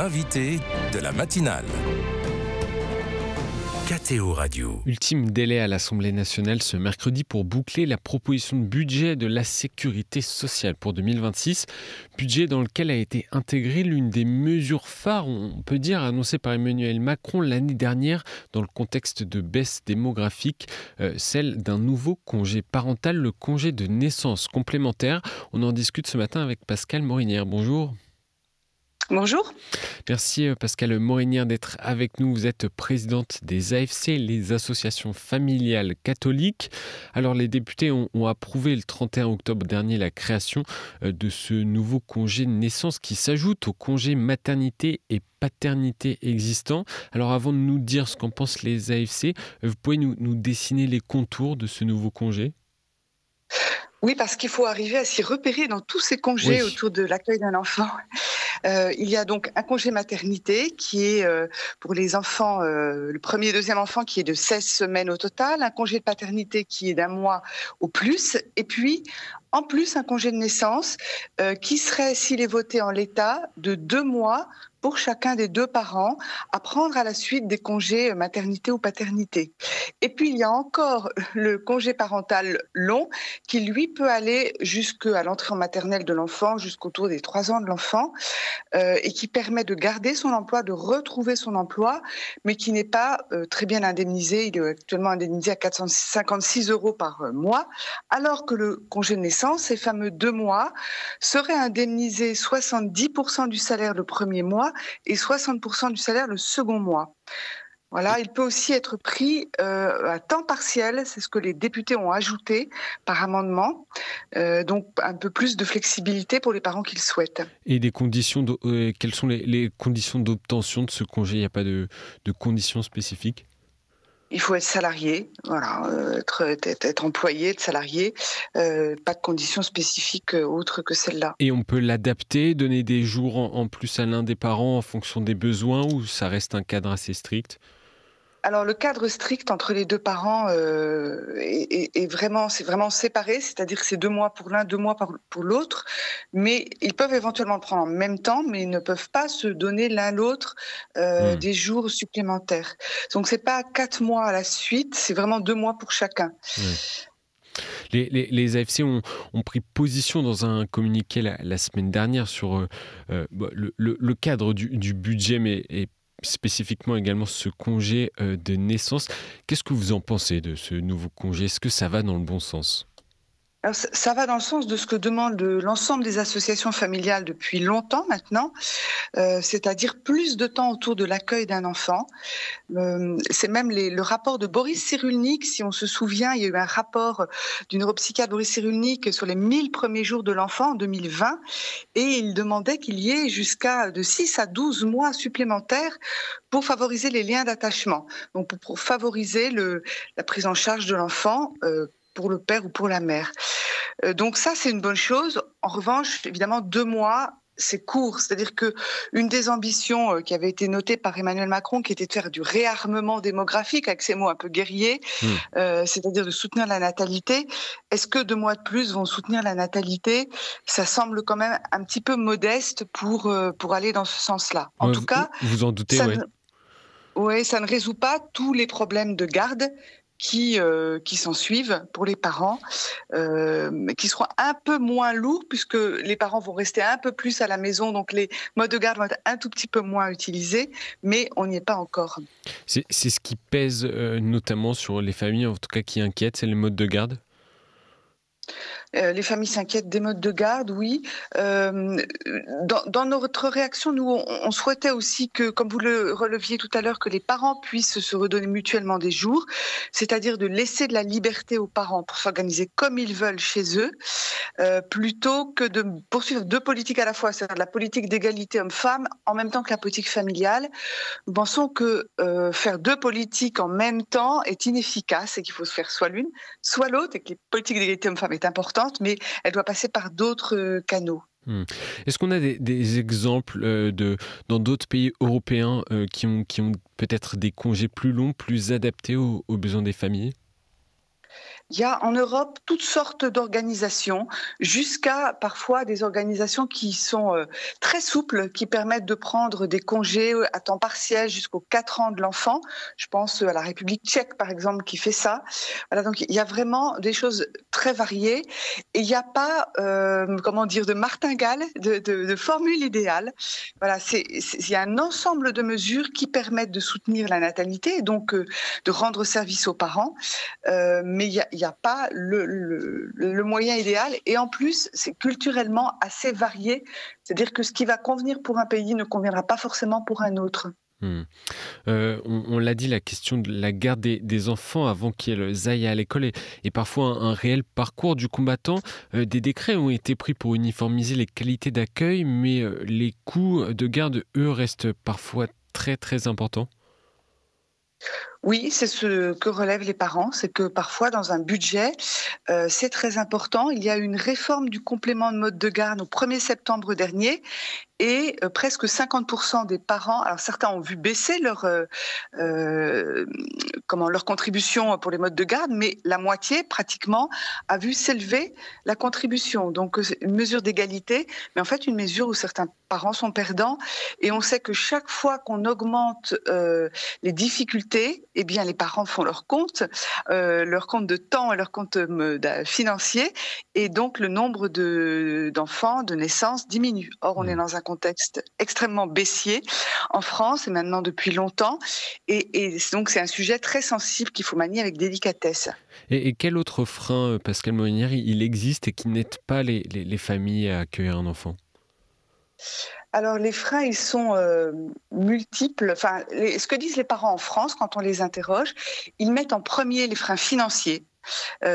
l'invité de la matinale. KTO Radio. Ultime délai à l'Assemblée nationale ce mercredi pour boucler la proposition de budget de la sécurité sociale pour 2026. Budget dans lequel a été intégrée l'une des mesures phares, on peut dire, annoncées par Emmanuel Macron l'année dernière dans le contexte de baisse démographique, celle d'un nouveau congé parental, le congé de naissance complémentaire. On en discute ce matin avec Pascale Morinière. Bonjour. Bonjour. Merci Pascale Morinière d'être avec nous. Vous êtes présidente des AFC, les associations familiales catholiques. Alors les députés ont approuvé le 31 octobre dernier la création de ce nouveau congé de naissance qui s'ajoute au congé maternité et paternité existant. Alors avant de nous dire ce qu'en pensent les AFC, vous pouvez nous dessiner les contours de ce nouveau congé ? Oui, parce qu'il faut arriver à s'y repérer dans tous ces congés autour de l'accueil d'un enfant. Il y a donc un congé maternité qui est pour les enfants, le premier et deuxième enfant qui est de 16 semaines au total, un congé de paternité qui est d'1 mois au plus, et puis en plus un congé de naissance qui serait, s'il est voté en l'état, de 2 mois pour chacun des 2 parents à prendre à la suite des congés maternité ou paternité. Et puis il y a encore le congé parental long qui lui peut aller jusqu'à l'entrée en maternelle de l'enfant, jusqu'autour des 3 ans de l'enfant, et qui permet de garder son emploi, de retrouver son emploi, mais qui n'est pas très bien indemnisé. Il est actuellement indemnisé à 456 € par mois, alors que le congé de naissance, ces fameux 2 mois, serait indemnisé 70% du salaire le premier mois et 60% du salaire le second mois. Voilà, il peut aussi être pris à temps partiel, c'est ce que les députés ont ajouté par amendement, donc un peu plus de flexibilité pour les parents qui le souhaitent. Et des conditions quelles sont les conditions d'obtention de ce congé ? Il n'y a pas de conditions spécifiques ? Il faut être salarié, voilà, être employé, être salarié, pas de conditions spécifiques autres que celles-là. Et on peut l'adapter, donner des jours en plus à l'un des parents en fonction des besoins, ou ça reste un cadre assez strict ? Alors le cadre strict entre les 2 parents est vraiment séparé, c'est-à-dire que c'est 2 mois pour l'un, 2 mois pour l'autre, mais ils peuvent éventuellement le prendre en même temps, mais ils ne peuvent pas se donner l'un l'autre des jours supplémentaires. Donc c'est pas 4 mois à la suite, c'est vraiment 2 mois pour chacun. Les AFC ont pris position dans un communiqué la semaine dernière sur le cadre du budget, mais spécifiquement également ce congé de naissance. Qu'est-ce que vous en pensez de ce nouveau congé ? Est-ce que ça va dans le bon sens ? Alors, ça va dans le sens de ce que demande l'ensemble des associations familiales depuis longtemps maintenant, c'est-à-dire plus de temps autour de l'accueil d'un enfant. C'est même le rapport de Boris Cyrulnik, si on se souvient, il y a eu un rapport du neuropsychiatre Boris Cyrulnik sur les 1000 premiers jours de l'enfant en 2020, et il demandait qu'il y ait jusqu'à de 6 à 12 mois supplémentaires pour favoriser les liens d'attachement, donc pour favoriser la prise en charge de l'enfant pour le père ou pour la mère. Donc ça, c'est une bonne chose. En revanche, évidemment, 2 mois, c'est court. C'est-à-dire qu'une des ambitions qui avait été notée par Emmanuel Macron, qui était de faire du réarmement démographique, avec ces mots un peu guerriers, c'est-à-dire de soutenir la natalité. Est-ce que 2 mois de plus vont soutenir la natalité ? Ça semble quand même un petit peu modeste pour aller dans ce sens-là. En tout cas, vous en doutez, ça ne résout pas tous les problèmes de garde qui s'en suivent pour les parents, qui seront un peu moins lourds puisque les parents vont rester un peu plus à la maison, donc les modes de garde vont être un tout petit peu moins utilisés, mais on n'y est pas encore. C'est ce qui pèse notamment sur les familles, en tout cas qui inquiète, c'est les modes de garde ? Les familles s'inquiètent des modes de garde, oui. Dans notre réaction, nous, on souhaitait aussi que, comme vous le releviez tout à l'heure, que les parents puissent se redonner mutuellement des jours, c'est-à-dire de laisser de la liberté aux parents pour s'organiser comme ils veulent chez eux, plutôt que de poursuivre 2 politiques à la fois, c'est-à-dire la politique d'égalité homme-femme en même temps que la politique familiale. Nous pensons que faire 2 politiques en même temps est inefficace et qu'il faut se faire soit l'une, soit l'autre, et que les politiques d'égalité homme-femme est importante, mais elle doit passer par d'autres canaux. Est-ce qu'on a des exemples dans d'autres pays européens qui ont peut-être des congés plus longs, plus adaptés aux besoins des familles ? Il y a en Europe toutes sortes d'organisations, jusqu'à parfois des organisations qui sont très souples, qui permettent de prendre des congés à temps partiel jusqu'aux 4 ans de l'enfant. Je pense à la République tchèque, par exemple, qui fait ça. Voilà, donc il y a vraiment des choses très variées. Et il n'y a pas, de martingale, de formule idéale. Voilà, il y a un ensemble de mesures qui permettent de soutenir la natalité et donc de rendre service aux parents. Mais il n'y a pas le moyen idéal. Et en plus, c'est culturellement assez varié. C'est-à-dire que ce qui va convenir pour un pays ne conviendra pas forcément pour un autre. On l'a dit, la question de la garde des enfants avant qu'ils aillent à l'école est parfois un réel parcours du combattant. Des décrets ont été pris pour uniformiser les qualités d'accueil, mais les coûts de garde, eux, restent parfois très très importants. Oui, c'est ce que relèvent les parents, c'est que parfois dans un budget, c'est très important. Il y a eu une réforme du complément de mode de garde au 1er septembre dernier et presque 50% des parents, alors certains ont vu baisser leur contribution pour les modes de garde, mais la moitié pratiquement a vu s'élever la contribution. Donc une mesure d'égalité, mais en fait une mesure où certains parents sont perdants. Et on sait que chaque fois qu'on augmente les difficultés, eh bien les parents font leur compte de temps et leur compte financier, et donc le nombre d'enfants, de naissances diminue. Or, on est dans un contexte extrêmement baissier en France, et maintenant depuis longtemps, et donc c'est un sujet très sensible qu'il faut manier avec délicatesse. Et quel autre frein, Pascale Morinière, il existe et qui n'aide pas les familles à accueillir un enfant ? Alors les freins, ils sont multiples. Enfin, ce que disent les parents en France quand on les interroge, ils mettent en premier les freins financiers.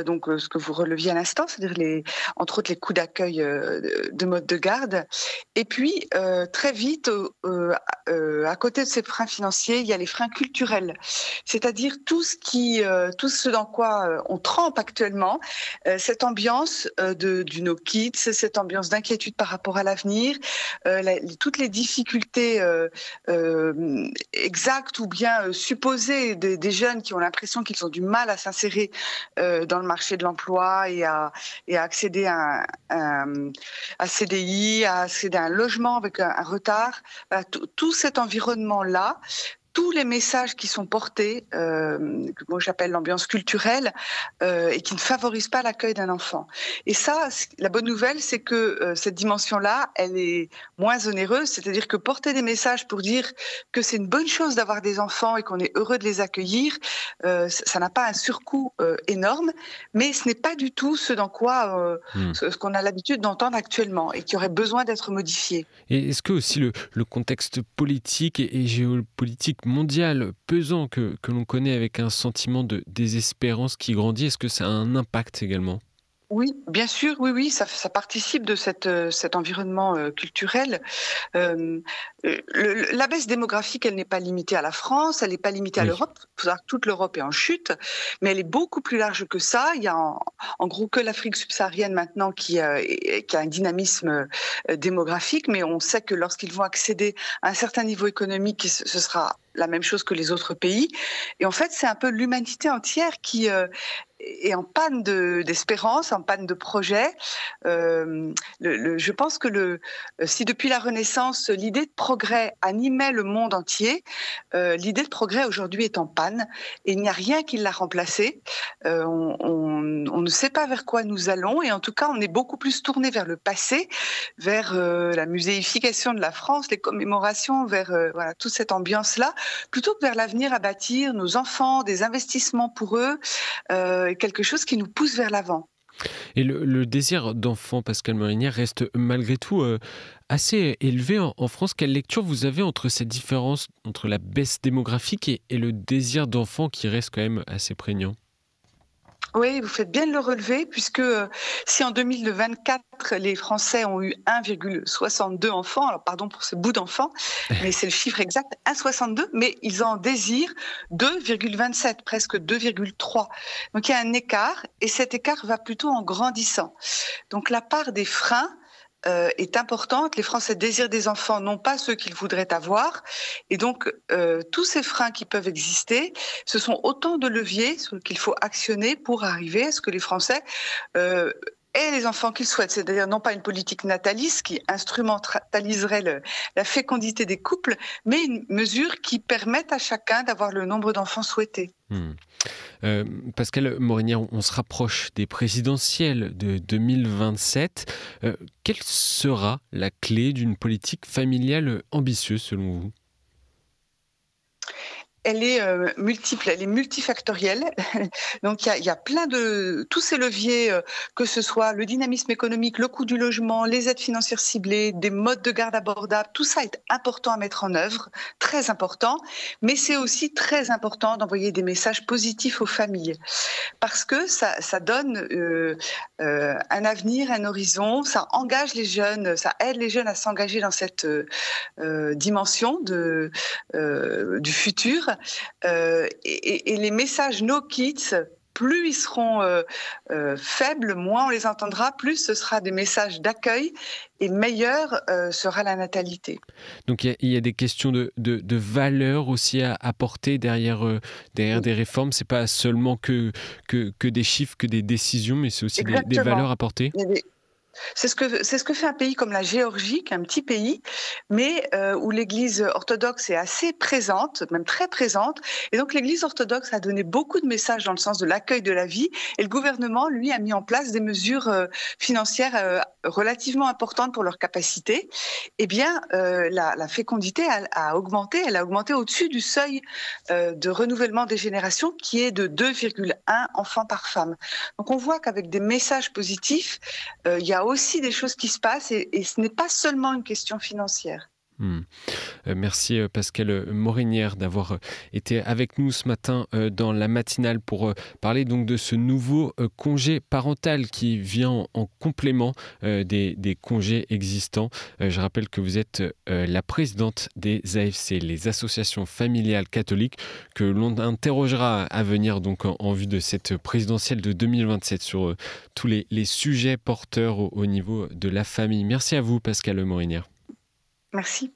Donc ce que vous releviez à l'instant, c'est-à-dire entre autres les coûts d'accueil de mode de garde. Et puis très vite, à côté de ces freins financiers, il y a les freins culturels, c'est-à-dire tout ce dans quoi on trempe actuellement, cette ambiance du no kids, cette ambiance d'inquiétude par rapport à l'avenir, toutes les difficultés exactes ou bien supposées des jeunes qui ont l'impression qu'ils ont du mal à s'insérer dans le marché de l'emploi et à accéder à un CDI, à accéder à un logement avec un retard. Voilà, tout cet environnement-là, tous les messages qui sont portés, que moi j'appelle l'ambiance culturelle, et qui ne favorisent pas l'accueil d'un enfant. Et ça, la bonne nouvelle, c'est que cette dimension-là, elle est moins onéreuse, c'est-à-dire que porter des messages pour dire que c'est une bonne chose d'avoir des enfants et qu'on est heureux de les accueillir, ça n'a pas un surcoût énorme, mais ce n'est pas du tout ce qu'on a l'habitude d'entendre actuellement et qui aurait besoin d'être modifié. Et est-ce que aussi le contexte politique et géopolitique mondial pesant que l'on connaît, avec un sentiment de désespérance qui grandit, est-ce que ça a un impact également ? Oui, bien sûr, oui, ça participe de cet environnement culturel. La baisse démographique, elle n'est pas limitée à la France, elle n'est pas limitée à l'Europe. Il faut savoir que toute l'Europe est en chute, mais elle est beaucoup plus large que ça. Il y a en gros que l'Afrique subsaharienne maintenant qui a un dynamisme démographique, mais on sait que lorsqu'ils vont accéder à un certain niveau économique, ce sera la même chose que les autres pays. Et en fait, c'est un peu l'humanité entière qui est en panne d'espérance, en panne de projet. Je pense que si depuis la Renaissance, l'idée de progrès animait le monde entier, l'idée de progrès aujourd'hui est en panne et il n'y a rien qui l'a remplacée. On ne sait pas vers quoi nous allons, et en tout cas, on est beaucoup plus tourné vers le passé, vers la muséification de la France, les commémorations, vers toute cette ambiance-là, plutôt que vers l'avenir, à bâtir nos enfants, des investissements pour eux, quelque chose qui nous pousse vers l'avant. Et le désir d'enfant, Pascale Morinière, reste malgré tout assez élevé en France. Quelle lecture vous avez entre cette différence entre la baisse démographique et le désir d'enfant qui reste quand même assez prégnant ? Oui, vous faites bien de le relever, puisque si en 2024, les Français ont eu 1,62 enfants, alors pardon pour ce bout d'enfant, mais c'est le chiffre exact, 1,62, mais ils en désirent 2,27, presque 2,3. Donc il y a un écart, et cet écart va plutôt en grandissant. Donc la part des freins est importante. Les Français désirent des enfants, non pas ceux qu'ils voudraient avoir. Et donc, tous ces freins qui peuvent exister, ce sont autant de leviers qu'il faut actionner pour arriver à ce que les Français aient les enfants qu'ils souhaitent. C'est-à-dire non pas une politique nataliste qui instrumentaliserait la fécondité des couples, mais une mesure qui permette à chacun d'avoir le nombre d'enfants souhaités. Pascale Morinière, on se rapproche des présidentielles de 2027. Quelle sera la clé d'une politique familiale ambitieuse selon vous ? Elle est multiple, elle est multifactorielle. Donc il y a plein de tous ces leviers, que ce soit le dynamisme économique, le coût du logement, les aides financières ciblées, des modes de garde abordables, tout ça est important à mettre en œuvre, très important. Mais c'est aussi très important d'envoyer des messages positifs aux familles, parce que ça donne un avenir, un horizon, ça engage les jeunes, ça aide les jeunes à s'engager dans cette dimension du futur. Et les messages No Kids, plus ils seront faibles, moins on les entendra, plus ce sera des messages d'accueil et meilleure sera la natalité. Donc il y a des questions de valeurs aussi à apporter derrière des réformes. C'est pas seulement que des chiffres, que des décisions, mais c'est aussi des valeurs apportées. C'est ce que fait un pays comme la Géorgie, qui est un petit pays, mais où l'Église orthodoxe est assez présente, même très présente. Et donc l'Église orthodoxe a donné beaucoup de messages dans le sens de l'accueil de la vie. Et le gouvernement, lui, a mis en place des mesures financières relativement importantes pour leur capacité. Eh bien, la fécondité a augmenté. Elle a augmenté au-dessus du seuil de renouvellement des générations, qui est de 2,1 enfants par femme. Donc on voit qu'avec des messages positifs, il y a aussi des choses qui se passent et ce n'est pas seulement une question financière. Merci Pascale Morinière d'avoir été avec nous ce matin dans la matinale pour parler donc de ce nouveau congé parental qui vient en complément des congés existants. Je rappelle que vous êtes la présidente des AFC, les associations familiales catholiques, que l'on interrogera à venir donc en vue de cette présidentielle de 2027 sur tous les sujets porteurs au niveau de la famille. Merci à vous Pascale Morinière. Merci.